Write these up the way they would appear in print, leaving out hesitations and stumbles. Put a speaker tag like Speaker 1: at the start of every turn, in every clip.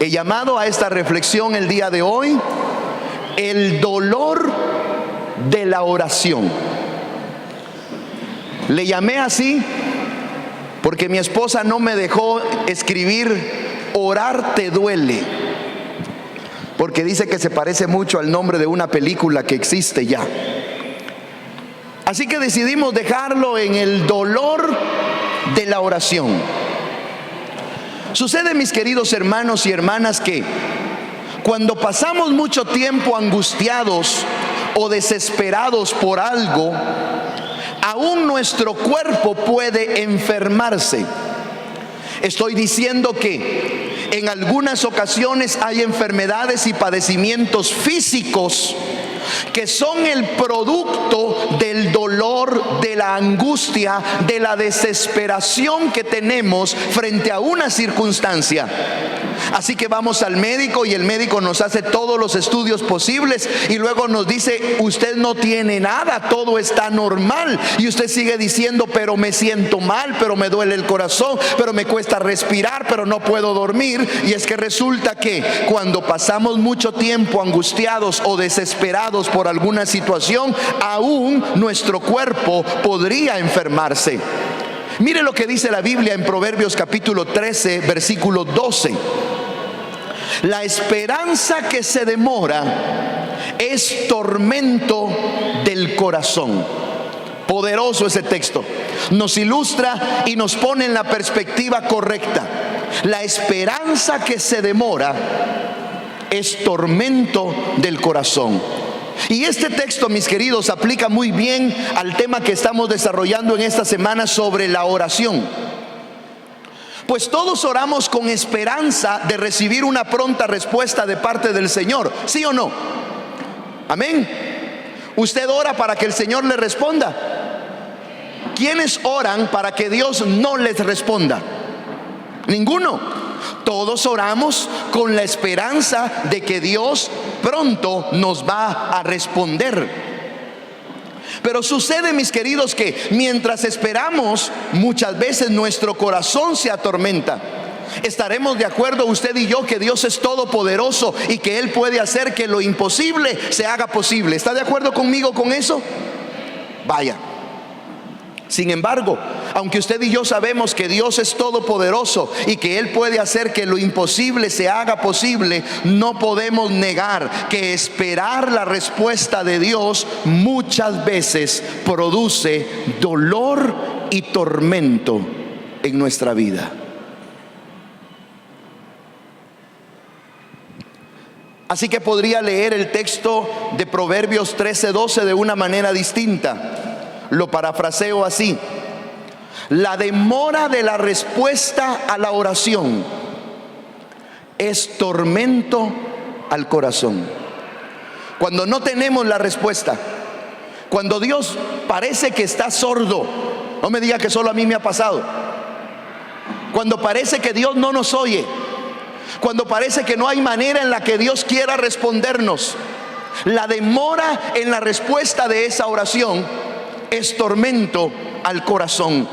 Speaker 1: He llamado a esta reflexión el día de hoy el dolor de la oración. Le llamé así porque mi esposa no me dejó escribir orar te duele, porque dice que se parece mucho al nombre de una película que existe ya. Así que decidimos dejarlo en el dolor de la oración. Sucede, mis queridos hermanos y hermanas, que cuando pasamos mucho tiempo angustiados o desesperados por algo, aún nuestro cuerpo puede enfermarse. Estoy diciendo que en algunas ocasiones hay enfermedades y padecimientos físicos que son el producto del dolor, de la angustia, de la desesperación que tenemos frente a una circunstancia. Así que vamos al médico y el médico nos hace todos los estudios posibles y luego nos dice: usted no tiene nada, todo está normal. Y usted sigue diciendo: pero me siento mal, pero me duele el corazón, pero me cuesta respirar, pero no puedo dormir. Y es que resulta que cuando pasamos mucho tiempo angustiados o desesperados por alguna situación, aún nuestro cuerpo podría enfermarse. Mire lo que dice la Biblia en Proverbios capítulo 13, versículo 12. La esperanza que se demora es tormento del corazón. Poderoso ese texto. Nos ilustra y nos pone en la perspectiva correcta. La esperanza que se demora es tormento del corazón. Y este texto, mis queridos, aplica muy bien al tema que estamos desarrollando en esta semana sobre la oración. Pues todos oramos con esperanza de recibir una pronta respuesta de parte del Señor, ¿sí o no? Amén. ¿Usted ora para que el Señor le responda? ¿Quiénes oran para que Dios no les responda? Ninguno. Todos oramos con la esperanza de que Dios pronto nos va a responder. Pero sucede, mis queridos, que mientras esperamos, muchas veces nuestro corazón se atormenta. ¿Estaremos de acuerdo usted y yo que Dios es todopoderoso y que Él puede hacer que lo imposible se haga posible? ¿Está de acuerdo conmigo con eso? Vaya. Sin embargo, aunque usted y yo sabemos que Dios es todopoderoso y que Él puede hacer que lo imposible se haga posible, no podemos negar que esperar la respuesta de Dios muchas veces produce dolor y tormento en nuestra vida. Así que podría leer el texto de Proverbios 13:12 de una manera distinta. Lo parafraseo así: la demora de la respuesta a la oración es tormento al corazón. Cuando no tenemos la respuesta, cuando Dios parece que está sordo, no me diga que solo a mí me ha pasado. Cuando parece que Dios no nos oye, cuando parece que no hay manera en la que Dios quiera respondernos, la demora en la respuesta de esa oración es tormento al corazón.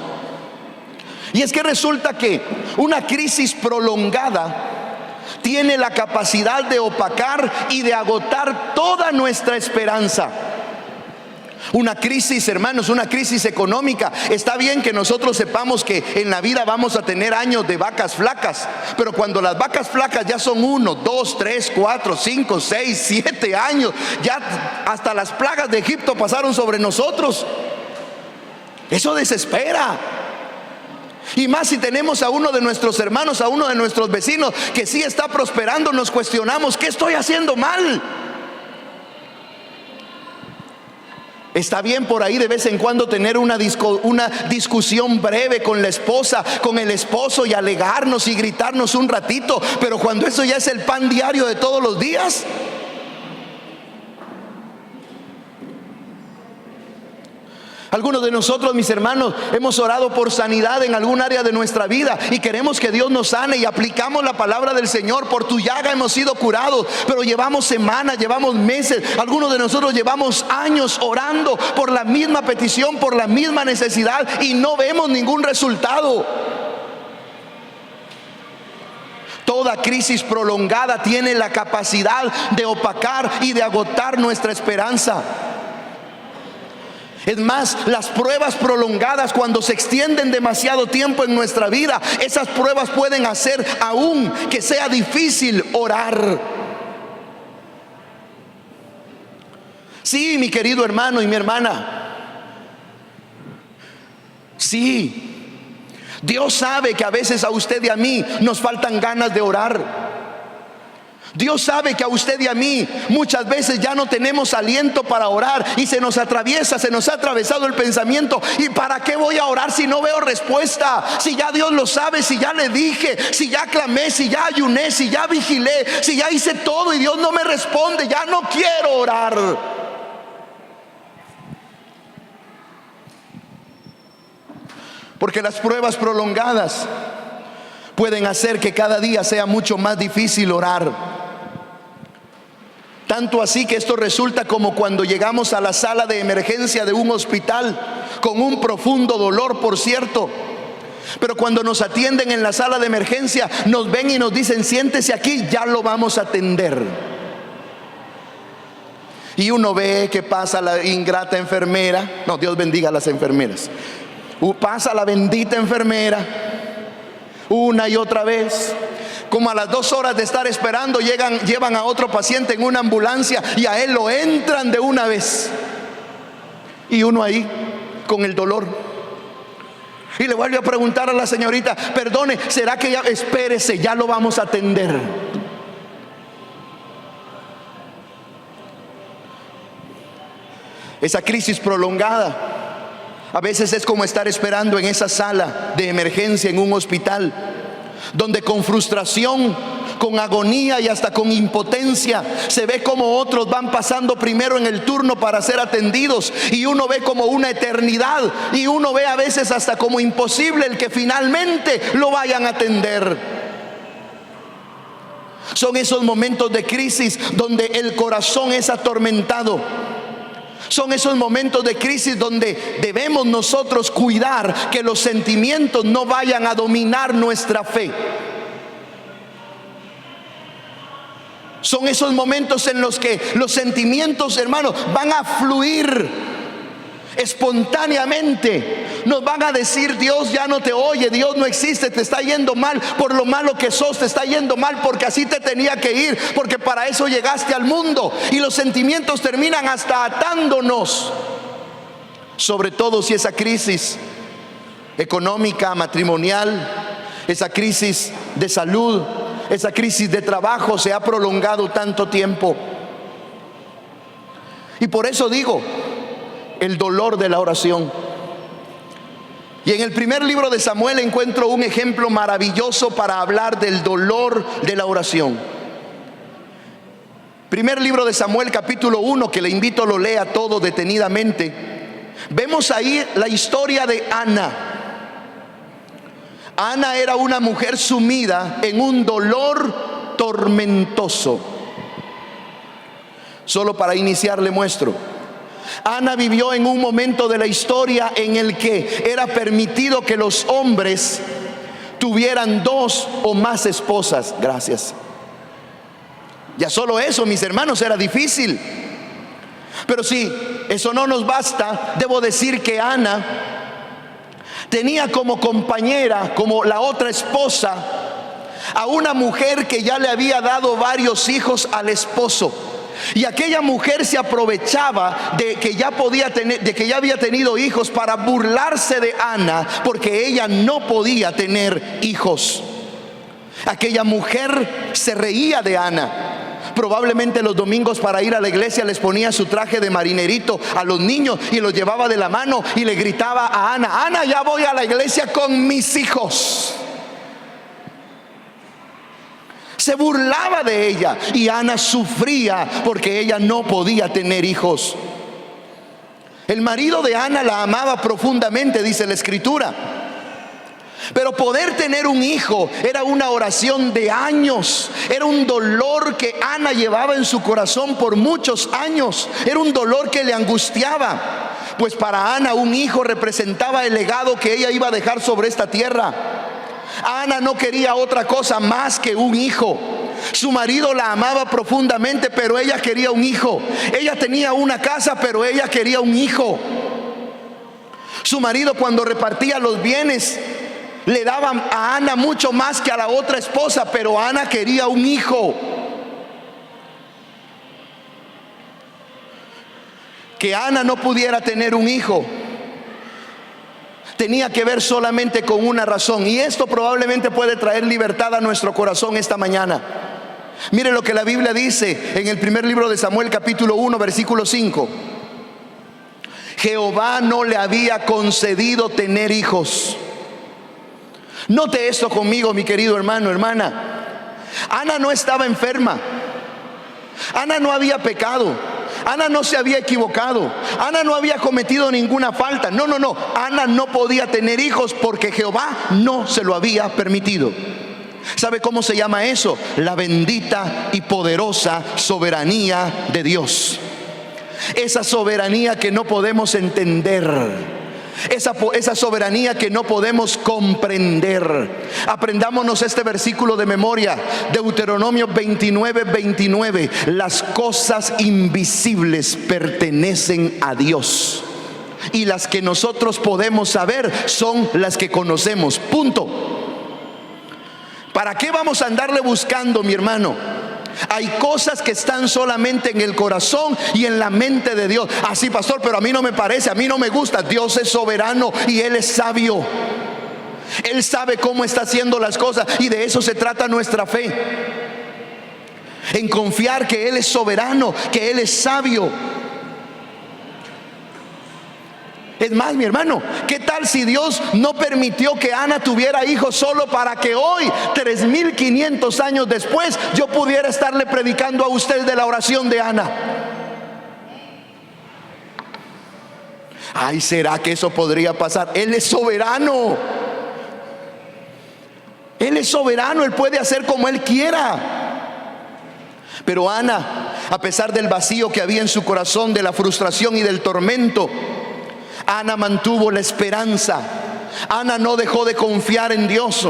Speaker 1: Y es que resulta que una crisis prolongada tiene la capacidad de opacar y de agotar toda nuestra esperanza. Una crisis, hermanos, una crisis económica. Está bien que nosotros sepamos que en la vida vamos a tener años de vacas flacas, pero cuando las vacas flacas ya son 1, 2, 3, 4, 5, 6, 7 años, ya hasta las plagas de Egipto pasaron sobre nosotros. Eso desespera. Y más si tenemos a uno de nuestros hermanos, a uno de nuestros vecinos que sí está prosperando, nos cuestionamos: ¿qué estoy haciendo mal? Está bien por ahí de vez en cuando tener una discusión breve con la esposa, con el esposo, y alegarnos y gritarnos un ratito, pero cuando eso ya es el pan diario de todos los días. Algunos de nosotros, mis hermanos, hemos orado por sanidad en algún área de nuestra vida y queremos que Dios nos sane, y aplicamos la palabra del Señor: por tu llaga hemos sido curados. Pero llevamos semanas, llevamos meses, algunos de nosotros llevamos años orando por la misma petición, por la misma necesidad, y no vemos ningún resultado. Toda crisis prolongada tiene la capacidad de opacar y de agotar nuestra esperanza. Es más, las pruebas prolongadas, cuando se extienden demasiado tiempo en nuestra vida, esas pruebas pueden hacer aún que sea difícil orar. Sí, mi querido hermano y mi hermana, sí, Dios sabe que a veces a usted y a mí nos faltan ganas de orar. Dios sabe que a usted y a mí muchas veces ya no tenemos aliento para orar y se nos ha atravesado el pensamiento: ¿y para qué voy a orar si no veo respuesta? Si ya Dios lo sabe, si ya le dije, si ya clamé, si ya ayuné, si ya vigilé, si ya hice todo y Dios no me responde, ya no quiero orar. Porque las pruebas prolongadas pueden hacer que cada día sea mucho más difícil orar. Tanto así que esto resulta como cuando llegamos a la sala de emergencia de un hospital con un profundo dolor, por cierto. Pero cuando nos atienden en la sala de emergencia, nos ven y nos dicen: siéntese aquí, ya lo vamos a atender. Y uno ve que pasa la ingrata enfermera. No, Dios bendiga a las enfermeras. Pasa la bendita enfermera una y otra vez. Como a las 2 horas de estar esperando, llevan a otro paciente en una ambulancia y a él lo entran de una vez. Y uno ahí con el dolor. Y le vuelve a preguntar a la señorita: perdone, ¿será que ya? Espérese, ya lo vamos a atender. Esa crisis prolongada a veces es como estar esperando en esa sala de emergencia en un hospital, donde con frustración, con agonía y hasta con impotencia se ve como otros van pasando primero en el turno para ser atendidos, y uno ve como una eternidad, y uno ve a veces hasta como imposible el que finalmente lo vayan a atender. Son esos momentos de crisis donde el corazón es atormentado. Son esos momentos de crisis donde debemos nosotros cuidar que los sentimientos no vayan a dominar nuestra fe. Son esos momentos en los que los sentimientos, hermanos, van a fluir espontáneamente. Nos van a decir: Dios ya no te oye, Dios no existe, te está yendo mal por lo malo que sos, te está yendo mal porque así te tenía que ir, porque para eso llegaste al mundo. Y los sentimientos terminan hasta atándonos, sobre todo si esa crisis económica, matrimonial, esa crisis de salud, esa crisis de trabajo se ha prolongado tanto tiempo. Y por eso digo, el dolor de la oración. Y en el primer libro de Samuel encuentro un ejemplo maravilloso para hablar del dolor de la oración. Primer libro de Samuel, capítulo 1, que le invito a lo lea todo detenidamente. Vemos ahí la historia de Ana. Ana era una mujer sumida en un dolor tormentoso. Solo para iniciar le muestro. Ana vivió en un momento de la historia en el que era permitido que los hombres tuvieran 2 o más esposas. Gracias. Ya solo eso, mis hermanos, era difícil. Pero si eso no nos basta, debo decir que Ana tenía como compañera, como la otra esposa, a una mujer que ya le había dado varios hijos al esposo. Y aquella mujer se aprovechaba de que ya había tenido hijos para burlarse de Ana, porque ella no podía tener hijos. Aquella mujer se reía de Ana. Probablemente los domingos para ir a la iglesia les ponía su traje de marinerito a los niños y los llevaba de la mano y le gritaba a Ana: Ana, ya voy a la iglesia con mis hijos. Se burlaba de ella y Ana sufría porque ella no podía tener hijos. El marido de Ana la amaba profundamente, dice la escritura. Pero poder tener un hijo era una oración de años. Era un dolor que Ana llevaba en su corazón por muchos años. Era un dolor que le angustiaba, pues para Ana un hijo representaba el legado que ella iba a dejar sobre esta tierra. Ana no quería otra cosa más que un hijo. Su marido la amaba profundamente, pero ella quería un hijo. Ella tenía una casa, pero ella quería un hijo. Su marido, cuando repartía los bienes, le daba a Ana mucho más que a la otra esposa, pero Ana quería un hijo. Que Ana no pudiera tener un hijo tenía que ver solamente con una razón, y esto probablemente puede traer libertad a nuestro corazón esta mañana. Mire lo que la Biblia dice en el primer libro de Samuel, capítulo 1, versículo 5. Jehová no le había concedido tener hijos. Note esto conmigo, mi querido hermano, hermana. Ana no estaba enferma. Ana no había pecado. Ana no se había equivocado. Ana no había cometido ninguna falta. No. Ana no podía tener hijos porque Jehová no se lo había permitido. ¿Sabe cómo se llama eso? La bendita y poderosa soberanía de Dios. Esa soberanía que no podemos entender. Esa soberanía que no podemos comprender. Aprendámonos este versículo de memoria. Deuteronomio 29:29. Las cosas invisibles pertenecen a Dios, y las que nosotros podemos saber son las que conocemos. Punto. ¿Para qué vamos a andarle buscando, mi hermano? Hay cosas que están solamente en el corazón y en la mente de Dios. Así, pastor, pero a mí no me parece, a mí no me gusta. Dios es soberano y Él es sabio. Él sabe cómo está haciendo las cosas, y de eso se trata nuestra fe. En confiar que Él es soberano, que Él es sabio. Es más, mi hermano, ¿qué tal si Dios no permitió que Ana tuviera hijos solo para que hoy, 3500 años después, yo pudiera estarle predicando a usted de la oración de Ana? Ay, ¿será que eso podría pasar? Él es soberano. Él es soberano, Él puede hacer como Él quiera. Pero Ana, a pesar del vacío que había en su corazón, de la frustración y del tormento, Ana mantuvo la esperanza. Ana no dejó de confiar en Dios.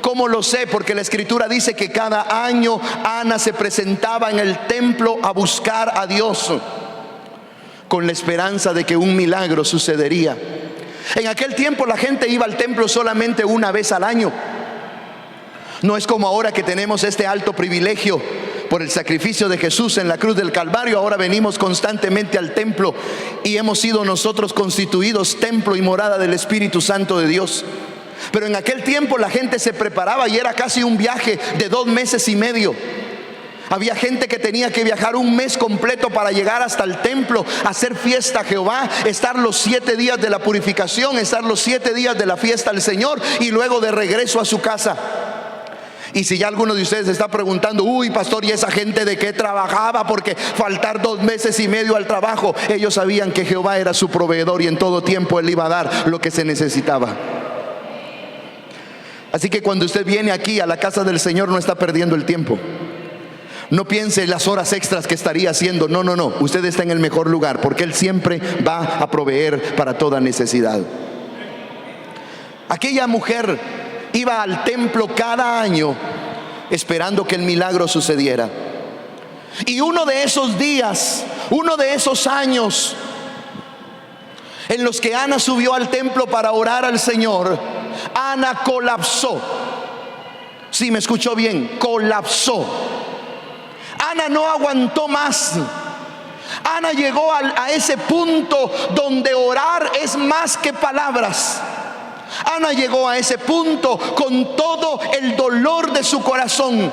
Speaker 1: ¿Cómo lo sé? Porque la escritura dice que cada año Ana se presentaba en el templo a buscar a Dios, con la esperanza de que un milagro sucedería. En aquel tiempo la gente iba al templo solamente una vez al año. No es como ahora que tenemos este alto privilegio por el sacrificio de Jesús en la cruz del Calvario. Ahora venimos constantemente al templo y hemos sido nosotros constituidos templo y morada del Espíritu Santo de Dios. Pero en aquel tiempo la gente se preparaba y era casi un viaje de 2 meses y medio. Había gente que tenía que viajar un mes completo para llegar hasta el templo, hacer fiesta a Jehová, estar los 7 días de la purificación, estar los 7 días de la fiesta al Señor, y luego de regreso a su casa. Y si ya alguno de ustedes está preguntando, uy, pastor, ¿y esa gente de qué trabajaba? Porque faltar 2 meses y medio al trabajo. Ellos sabían que Jehová era su proveedor y en todo tiempo Él iba a dar lo que se necesitaba. Así que cuando usted viene aquí a la casa del Señor, no está perdiendo el tiempo. No piense en las horas extras que estaría haciendo. No. Usted está en el mejor lugar, porque Él siempre va a proveer para toda necesidad. Aquella mujer iba al templo cada año esperando que el milagro sucediera. Y uno de esos días, uno de esos años en los que Ana subió al templo para orar al Señor, Ana colapsó. Sí, me escuchó bien, colapsó. Ana no aguantó más. Ana llegó a ese punto donde orar es más que palabras. Ana llegó a ese punto con todo el dolor de su corazón.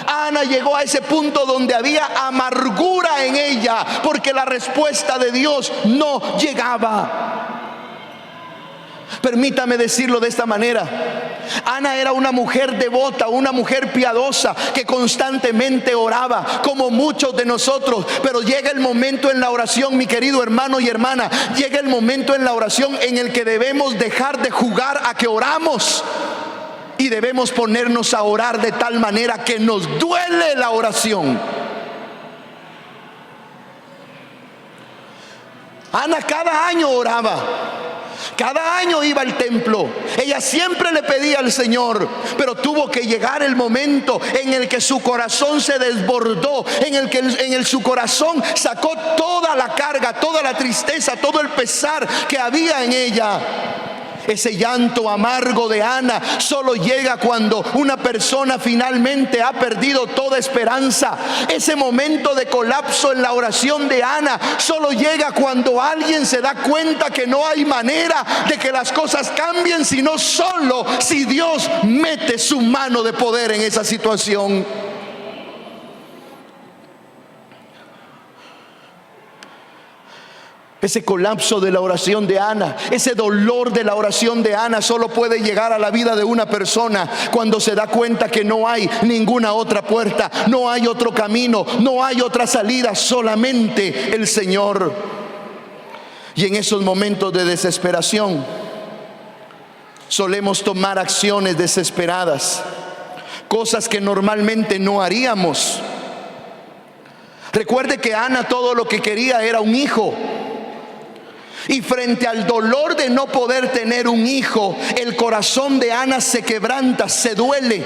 Speaker 1: Ana llegó a ese punto donde había amargura en ella, porque la respuesta de Dios no llegaba. Permítame decirlo de esta manera. Ana era una mujer devota, una mujer piadosa que constantemente oraba, como muchos de nosotros. Pero llega el momento en la oración, mi querido hermano y hermana, llega el momento en la oración en el que debemos dejar de jugar a que oramos y debemos ponernos a orar de tal manera que nos duele la oración. Ana cada año oraba. Cada año iba al templo. Ella siempre le pedía al Señor, pero tuvo que llegar el momento en el que su corazón se desbordó, en el que su corazón sacó toda la carga, toda la tristeza, todo el pesar que había en ella. Ese llanto amargo de Ana solo llega cuando una persona finalmente ha perdido toda esperanza. Ese momento de colapso en la oración de Ana solo llega cuando alguien se da cuenta que no hay manera de que las cosas cambien, sino solo si Dios mete su mano de poder en esa situación. Ese colapso de la oración de Ana, ese dolor de la oración de Ana solo puede llegar a la vida de una persona cuando se da cuenta que no hay ninguna otra puerta, no hay otro camino, no hay otra salida, solamente el Señor. Y en esos momentos de desesperación solemos tomar acciones desesperadas, cosas que normalmente no haríamos. Recuerde que Ana todo lo que quería era un hijo. Y frente al dolor de no poder tener un hijo, el corazón de Ana se quebranta, se duele.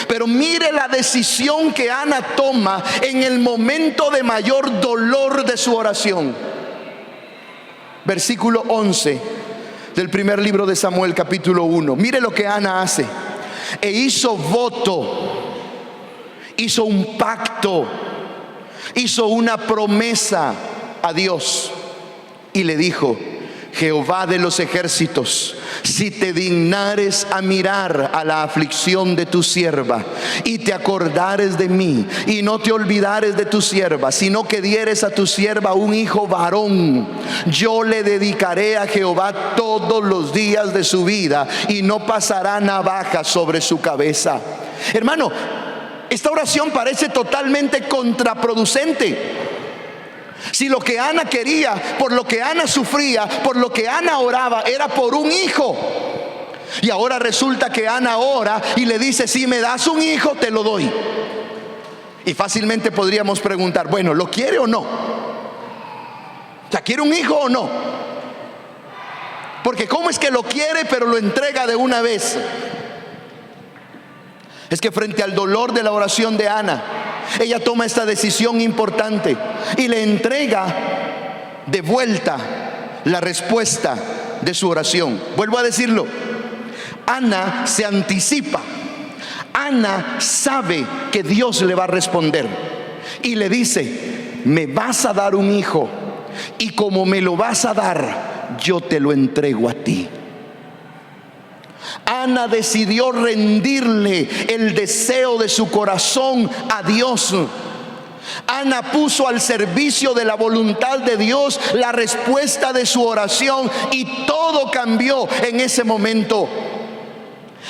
Speaker 1: Pero mire la decisión que Ana toma en el momento de mayor dolor de su oración. Versículo 11 del primer libro de Samuel, capítulo 1. Mire lo que Ana hace. E hizo voto, hizo un pacto, hizo una promesa a Dios. Y le dijo: Jehová de los ejércitos, si te dignares a mirar a la aflicción de tu sierva, y te acordares de mí, y no te olvidares de tu sierva, sino que dieres a tu sierva un hijo varón, yo le dedicaré a Jehová todos los días de su vida, y no pasará navaja sobre su cabeza. Hermano, esta oración parece totalmente contraproducente. Si lo que Ana quería, por lo que Ana sufría, por lo que Ana oraba, era por un hijo, y ahora resulta que Ana ora y le dice: si me das un hijo, te lo doy. Y fácilmente podríamos preguntar: bueno, ¿lo quiere o no? O sea, ¿quiere un hijo o no? Porque ¿cómo es que lo quiere pero lo entrega de una vez? Es que frente al dolor de la oración de Ana, ella toma esta decisión importante y le entrega de vuelta la respuesta de su oración. Vuelvo a decirlo: Ana se anticipa. Ana sabe que Dios le va a responder y le dice: me vas a dar un hijo, y como me lo vas a dar, yo te lo entrego a ti. Ana decidió rendirle el deseo de su corazón a Dios. Ana puso al servicio de la voluntad de Dios la respuesta de su oración, y todo cambió en ese momento.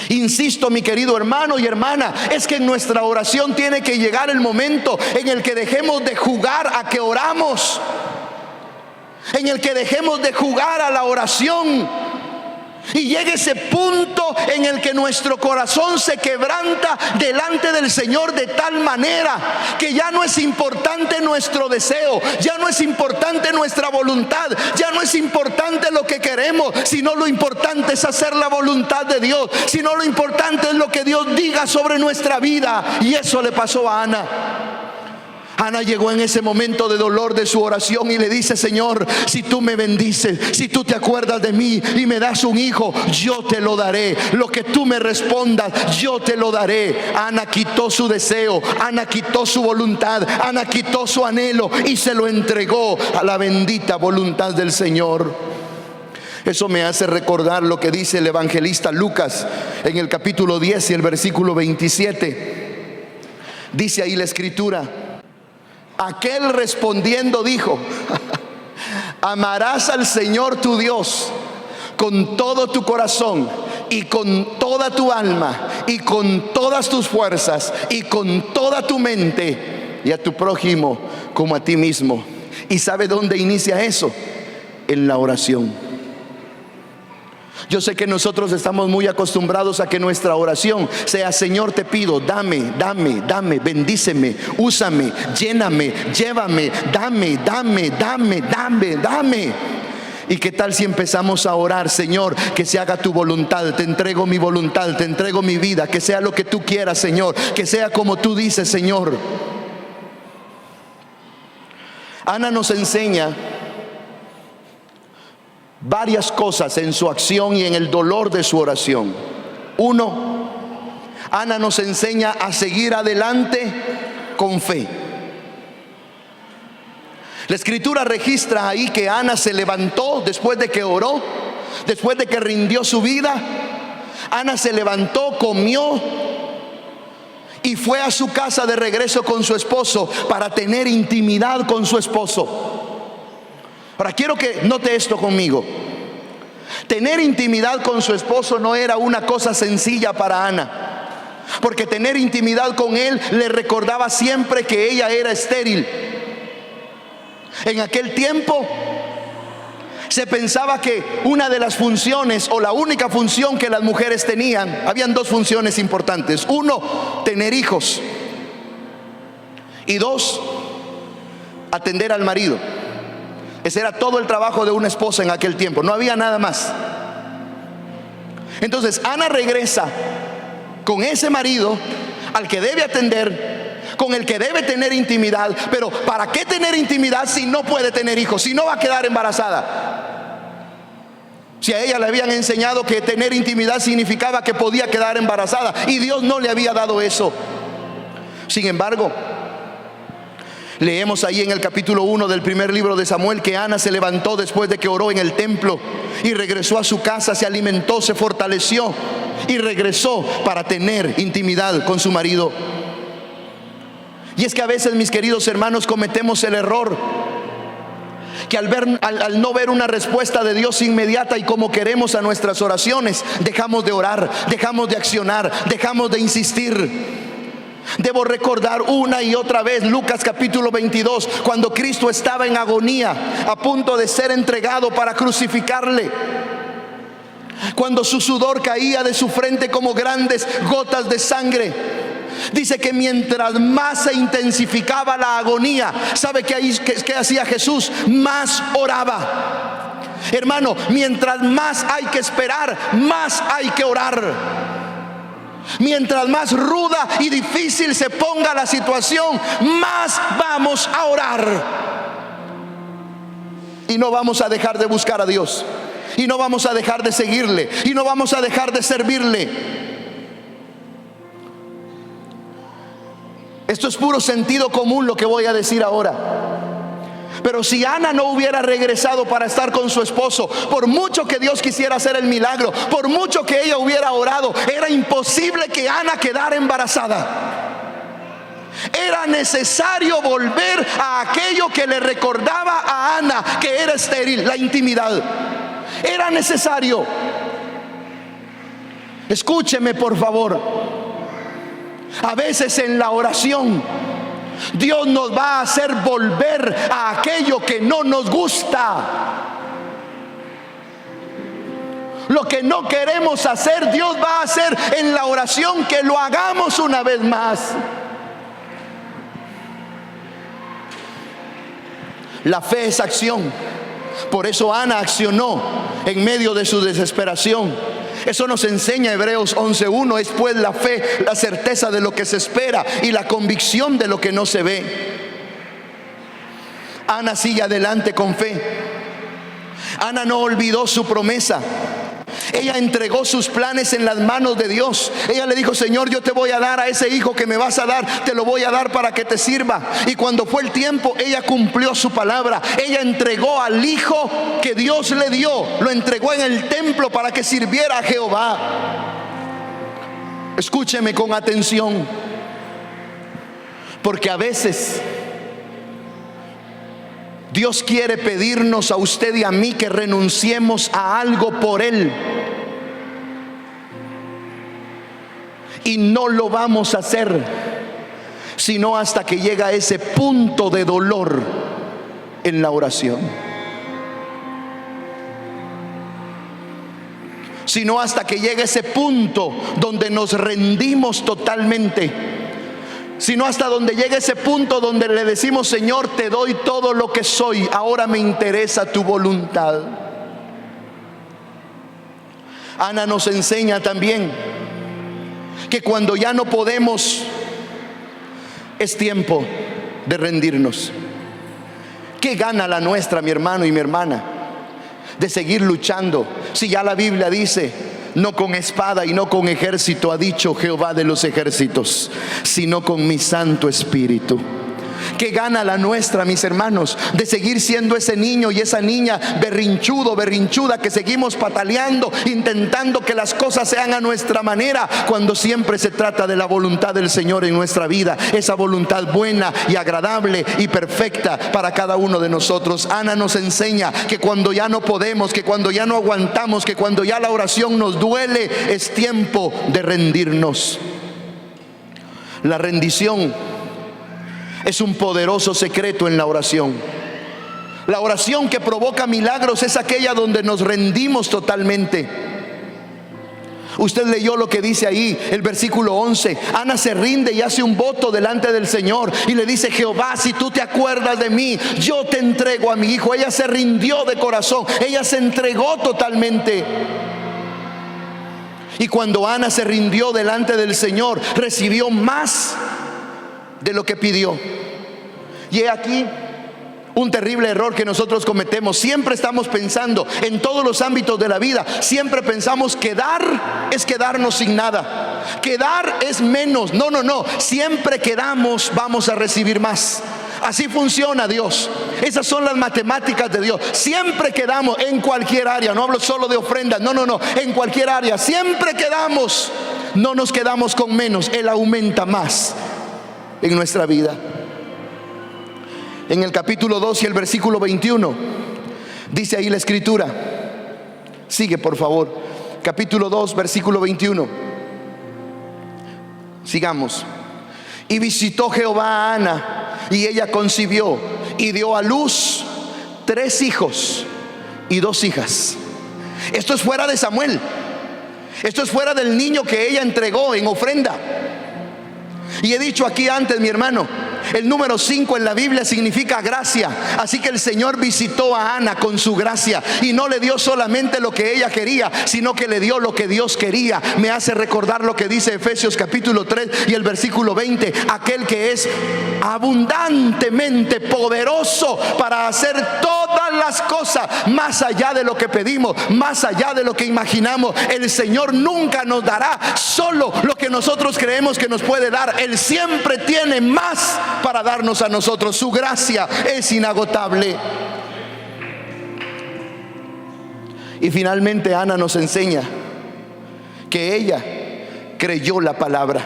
Speaker 1: Insisto, mi querido hermano y hermana, es que en nuestra oración tiene que llegar el momento en el que dejemos de jugar a que oramos, en el que dejemos de jugar a la oración, y llegue ese punto en el que nuestro corazón se quebranta delante del Señor de tal manera que ya no es importante nuestro deseo, ya no es importante nuestra voluntad, ya no es importante lo que queremos, sino lo importante es hacer la voluntad de Dios, sino lo importante es lo que Dios diga sobre nuestra vida. Y eso le pasó a Ana. Ana llegó en ese momento de dolor de su oración y le dice: Señor, si tú me bendices, si tú te acuerdas de mí y me das un hijo, yo te lo daré. Lo que tú me respondas, yo te lo daré. Ana quitó su deseo, Ana quitó su voluntad, Ana quitó su anhelo y se lo entregó a la bendita voluntad del Señor. Eso me hace recordar lo que dice el evangelista Lucas en el capítulo 10 y el versículo 27. Dice ahí la escritura: aquel respondiendo dijo: amarás al Señor tu Dios con todo tu corazón y con toda tu alma y con todas tus fuerzas y con toda tu mente, y a tu prójimo como a ti mismo. ¿Y sabe dónde inicia eso? En la oración. Yo sé que nosotros estamos muy acostumbrados a que nuestra oración sea: Señor, te pido, dame, dame, dame, bendíceme, úsame, lléname, llévame, dame, dame, dame, dame, dame. ¿Y qué tal si empezamos a orar? Señor, que se haga tu voluntad, te entrego mi voluntad, te entrego mi vida, que sea lo que tú quieras, Señor, que sea como tú dices, Señor. Ana nos enseña varias cosas en su acción y en el dolor de su oración. Uno, Ana nos enseña a seguir adelante con fe. La escritura registra ahí que Ana se levantó después de que oró, después de que rindió su vida. Ana se levantó, comió y fue a su casa de regreso con su esposo para tener intimidad con su esposo. Ahora quiero que note esto conmigo. Tener intimidad con su esposo no era una cosa sencilla para Ana, porque tener intimidad con él le recordaba siempre que ella era estéril. En aquel tiempo se pensaba que una de las funciones, o la única función que las mujeres tenían, habían dos funciones importantes. Uno, tener hijos, y dos, atender al marido. Ese era todo el trabajo de una esposa en aquel tiempo, no había nada más. Entonces Ana regresa con ese marido al que debe atender, con el que debe tener intimidad. Pero ¿para qué tener intimidad si no puede tener hijos? Si no va a quedar embarazada. Si a ella le habían enseñado que tener intimidad significaba que podía quedar embarazada, y Dios no le había dado eso. Sin embargo, leemos ahí en el capítulo 1 del primer libro de Samuel que Ana se levantó después de que oró en el templo y regresó a su casa, se alimentó, se fortaleció y regresó para tener intimidad con su marido. Y es que a veces, mis queridos hermanos, cometemos el error que al no ver una respuesta de Dios inmediata y como queremos a nuestras oraciones, dejamos de orar, dejamos de accionar, dejamos de insistir. Debo recordar una y otra vez Lucas capítulo 22, cuando Cristo estaba en agonía, a punto de ser entregado para crucificarle. Cuando su sudor caía de su frente como grandes gotas de sangre. Dice que mientras más se intensificaba la agonía, ¿sabe qué hacía Jesús? Más oraba. Hermano, mientras más hay que esperar, más hay que orar. Mientras más ruda y difícil se ponga la situación, más vamos a orar. Y no vamos a dejar de buscar a Dios, y no vamos a dejar de seguirle, y no vamos a dejar de servirle. Esto es puro sentido común lo que voy a decir ahora. Pero si Ana no hubiera regresado para estar con su esposo, por mucho que Dios quisiera hacer el milagro, por mucho que ella hubiera orado, era imposible que Ana quedara embarazada. Era necesario volver a aquello que le recordaba a Ana que era estéril, la intimidad. Era necesario. Escúcheme, por favor. A veces en la oración Dios nos va a hacer volver a aquello que no nos gusta. Lo que no queremos hacer, Dios va a hacer en la oración que lo hagamos una vez más. La fe es acción. Por eso Ana accionó en medio de su desesperación. Eso nos enseña Hebreos 11:1. Es pues la fe, la certeza de lo que se espera y la convicción de lo que no se ve. Ana sigue adelante con fe. Ana no olvidó su promesa. Ella entregó sus planes en las manos de Dios. Ella le dijo: Señor, yo te voy a dar a ese hijo que me vas a dar, te lo voy a dar para que te sirva. Y cuando fue el tiempo, ella cumplió su palabra. Ella entregó al hijo que Dios le dio, lo entregó en el templo para que sirviera a Jehová. Escúcheme con atención, porque a veces Dios quiere pedirnos a usted y a mí que renunciemos a algo por Él. Y no lo vamos a hacer sino hasta que llega ese punto de dolor en la oración. Sino hasta que llega ese punto donde nos rendimos totalmente. Sino hasta donde llega ese punto donde le decimos: Señor, te doy todo lo que soy, ahora me interesa tu voluntad. Ana nos enseña también que cuando ya no podemos, es tiempo de rendirnos. ¿Qué gana la nuestra, mi hermano y mi hermana, de seguir luchando si ya la Biblia dice: no con espada y no con ejército, ha dicho Jehová de los ejércitos, sino con mi Santo Espíritu? ¿Qué gana la nuestra, mis hermanos, de seguir siendo ese niño y esa niña berrinchudo, berrinchuda, que seguimos pataleando, intentando que las cosas sean a nuestra manera, cuando siempre se trata de la voluntad del Señor en nuestra vida, esa voluntad buena y agradable y perfecta para cada uno de nosotros? Ana nos enseña que cuando ya no podemos, que cuando ya no aguantamos, que cuando ya la oración nos duele, es tiempo de rendirnos. La rendición es un poderoso secreto en la oración. La oración que provoca milagros es aquella donde nos rendimos totalmente. Usted leyó lo que dice ahí, el versículo 11. Ana se rinde y hace un voto delante del Señor y le dice: Jehová, si tú te acuerdas de mí, yo te entrego a mi hijo. Ella se rindió de corazón, ella se entregó totalmente. Y cuando Ana se rindió delante del Señor, recibió más de lo que pidió. Y he aquí un terrible error que nosotros cometemos. Siempre estamos pensando en todos los ámbitos de la vida, siempre pensamos que dar es quedarnos sin nada, que dar es menos. No, siempre que damos vamos a recibir más. Así funciona Dios. Esas son las matemáticas de Dios. Siempre que damos, en cualquier área, no hablo solo de ofrendas, no, en cualquier área, siempre que damos, no nos quedamos con menos. Él aumenta más en nuestra vida. En el capítulo 2 y el versículo 21 dice ahí la escritura. Sigue, por favor. Capítulo 2, versículo 21. Sigamos. Y visitó Jehová a Ana, y ella concibió y dio a luz 3 hijos y 2 hijas. Esto es fuera de Samuel. Esto es fuera del niño que ella entregó en ofrenda. Y he dicho aquí antes, mi hermano, el número 5 en la Biblia significa gracia. Así que el Señor visitó a Ana con su gracia, y no le dio solamente lo que ella quería, sino que le dio lo que Dios quería. Me hace recordar lo que dice Efesios capítulo 3 y el versículo 20: aquel que es abundantemente poderoso para hacer todas las cosas más allá de lo que pedimos, más allá de lo que imaginamos. El Señor nunca nos dará solo lo que nosotros creemos que nos puede dar. Él siempre tiene más para darnos a nosotros. Su gracia es inagotable. Y finalmente Ana nos enseña que ella creyó la palabra.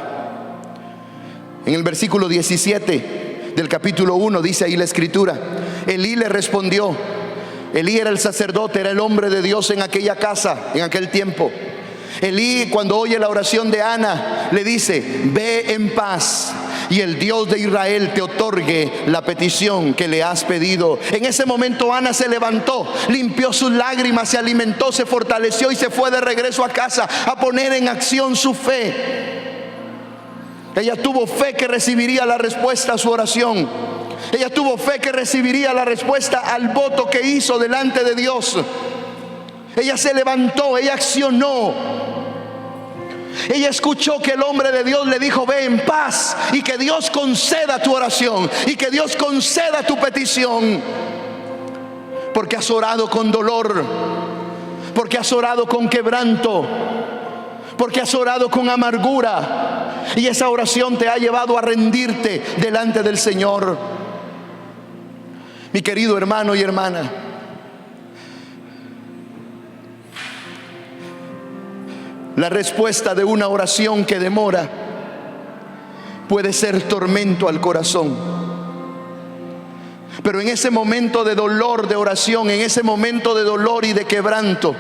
Speaker 1: En el versículo 17 del capítulo 1 dice ahí la escritura: Elí le respondió. Elí era el sacerdote, era el hombre de Dios en aquella casa, en aquel tiempo. Elí, cuando oye la oración de Ana, le dice: ve en paz, y el Dios de Israel te otorgue la petición que le has pedido. En ese momento Ana se levantó, limpió sus lágrimas, se alimentó, se fortaleció y se fue de regreso a casa a poner en acción su fe. Ella tuvo fe que recibiría la respuesta a su oración. Ella tuvo fe que recibiría la respuesta al voto que hizo delante de Dios. Ella se levantó, ella accionó. Ella escuchó que el hombre de Dios le dijo: ve en paz, y que Dios conceda tu oración, y que Dios conceda tu petición. Porque has orado con dolor, porque has orado con quebranto, porque has orado con amargura, y esa oración te ha llevado a rendirte delante del Señor. Mi querido hermano y hermana, la respuesta de una oración que demora puede ser tormento al corazón. Pero en ese momento de dolor, de oración, en ese momento de dolor y de quebranto,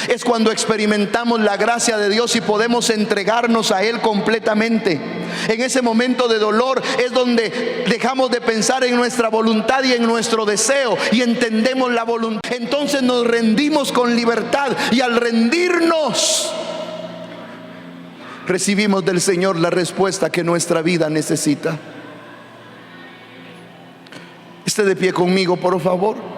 Speaker 1: es cuando experimentamos la gracia de Dios y podemos entregarnos a Él completamente. En ese momento de dolor es donde dejamos de pensar en nuestra voluntad y en nuestro deseo, y entendemos la voluntad. Entonces nos rendimos con libertad, y al rendirnos recibimos del Señor la respuesta que nuestra vida necesita. Esté de pie conmigo, por favor.